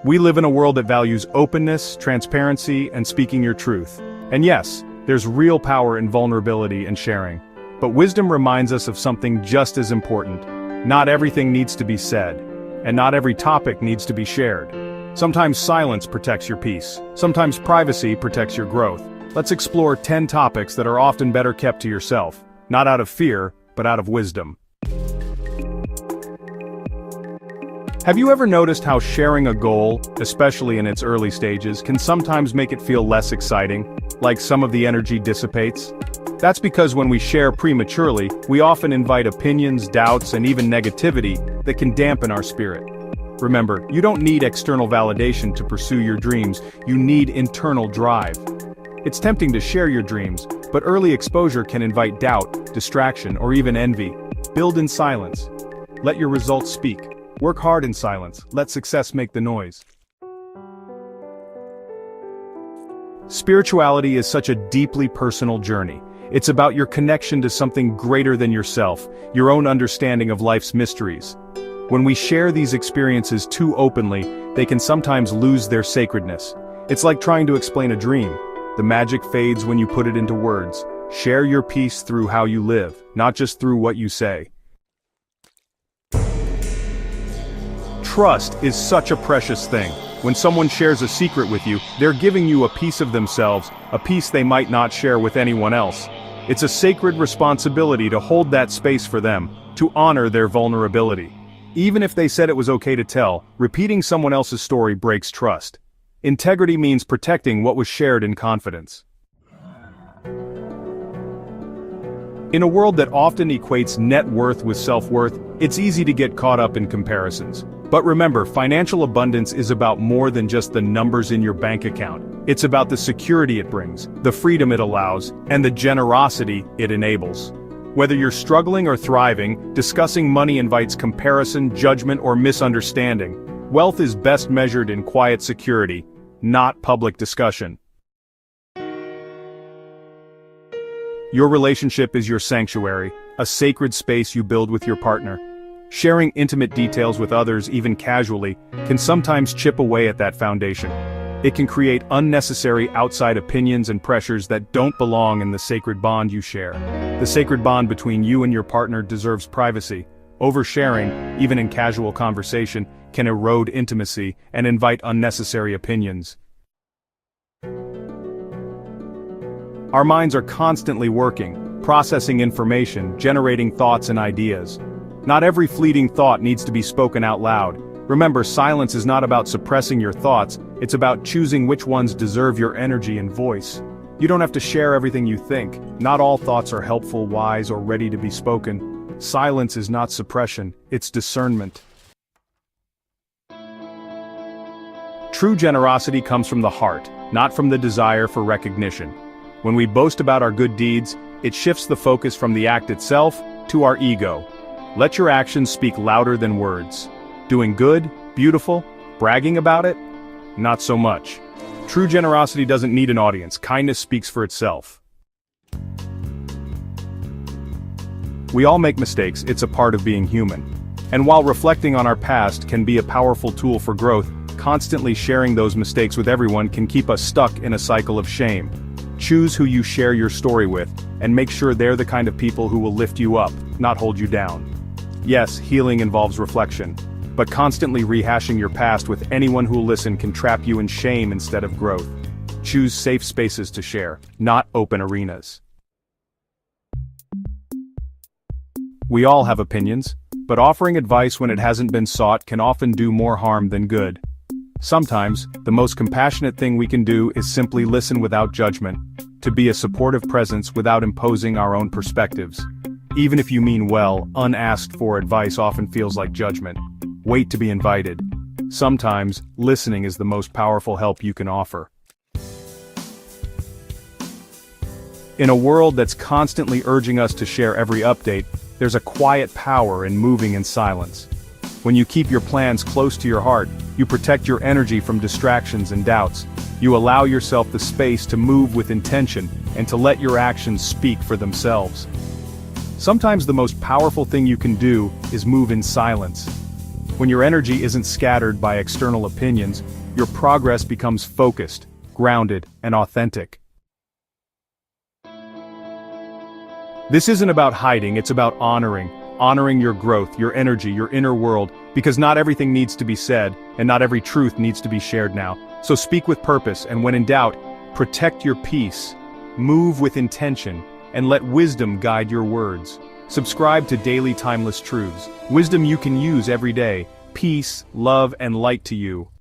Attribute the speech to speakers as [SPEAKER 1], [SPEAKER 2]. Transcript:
[SPEAKER 1] We live in a world that values openness, transparency, and speaking your truth. And yes, there's real power in vulnerability and sharing. But wisdom reminds us of something just as important. Not everything needs to be said, and not every topic needs to be shared. Sometimes silence protects your peace. Sometimes privacy protects your growth. Let's explore 10 topics that are often better kept to yourself, not out of fear, but out of wisdom. Have you ever noticed how sharing a goal, especially in its early stages, can sometimes make it feel less exciting, like some of the energy dissipates? That's because when we share prematurely, we often invite opinions, doubts, and even negativity that can dampen our spirit. Remember, you don't need external validation to pursue your dreams, you need internal drive. It's tempting to share your dreams, but early exposure can invite doubt, distraction, or even envy. Build in silence. Let your results speak. Work hard in silence. Let success make the noise. Spirituality is such a deeply personal journey. It's about your connection to something greater than yourself, your own understanding of life's mysteries. When we share these experiences too openly, they can sometimes lose their sacredness. It's like trying to explain a dream. The magic fades when you put it into words. Share your peace through how you live, not just through what you say. Trust is such a precious thing. When someone shares a secret with you, they're giving you a piece of themselves, a piece they might not share with anyone else. It's a sacred responsibility to hold that space for them, to honor their vulnerability. Even if they said it was okay to tell, repeating someone else's story breaks trust. Integrity means protecting what was shared in confidence. In a world that often equates net worth with self-worth, it's easy to get caught up in comparisons. But remember, financial abundance is about more than just the numbers in your bank account. It's about the security it brings, the freedom it allows, and the generosity it enables. Whether you're struggling or thriving, discussing money invites comparison, judgment, or misunderstanding. Wealth is best measured in quiet security, not public discussion. Your relationship is your sanctuary, a sacred space you build with your partner. Sharing intimate details with others, even casually, can sometimes chip away at that foundation. It can create unnecessary outside opinions and pressures that don't belong in the sacred bond you share. The sacred bond between you and your partner deserves privacy. Oversharing, even in casual conversation, can erode intimacy and invite unnecessary opinions. Our minds are constantly working, processing information, generating thoughts and ideas. Not every fleeting thought needs to be spoken out loud. Remember, silence is not about suppressing your thoughts, it's about choosing which ones deserve your energy and voice. You don't have to share everything you think. Not all thoughts are helpful, wise, or ready to be spoken. Silence is not suppression, it's discernment. True generosity comes from the heart, not from the desire for recognition. When we boast about our good deeds, it shifts the focus from the act itself to our ego. Let your actions speak louder than words. Doing good, beautiful, bragging about it? Not so much. True generosity doesn't need an audience. Kindness speaks for itself. We all make mistakes, it's a part of being human. And while reflecting on our past can be a powerful tool for growth, constantly sharing those mistakes with everyone can keep us stuck in a cycle of shame. Choose who you share your story with, and make sure they're the kind of people who will lift you up, not hold you down. Yes, healing involves reflection, but constantly rehashing your past with anyone who'll listen can trap you in shame instead of growth. Choose safe spaces to share, not open arenas. We all have opinions, but offering advice when it hasn't been sought can often do more harm than good. Sometimes, the most compassionate thing we can do is simply listen without judgment, to be a supportive presence without imposing our own perspectives. Even if you mean well, unasked for advice often feels like judgment. Wait to be invited. Sometimes, listening is the most powerful help you can offer. In a world that's constantly urging us to share every update, there's a quiet power in moving in silence. When you keep your plans close to your heart, you protect your energy from distractions and doubts. You allow yourself the space to move with intention and to let your actions speak for themselves. Sometimes the most powerful thing you can do is move in silence. When your energy isn't scattered by external opinions, your progress becomes focused, grounded, and authentic. This isn't about hiding, it's about honoring your growth, your energy, your inner world, because not everything needs to be said, and not every truth needs to be shared now. So speak with purpose, and when in doubt, protect your peace, move with intention, and let wisdom guide your words. Subscribe to Daily Timeless Truths, wisdom you can use every day, peace, love, and light to you.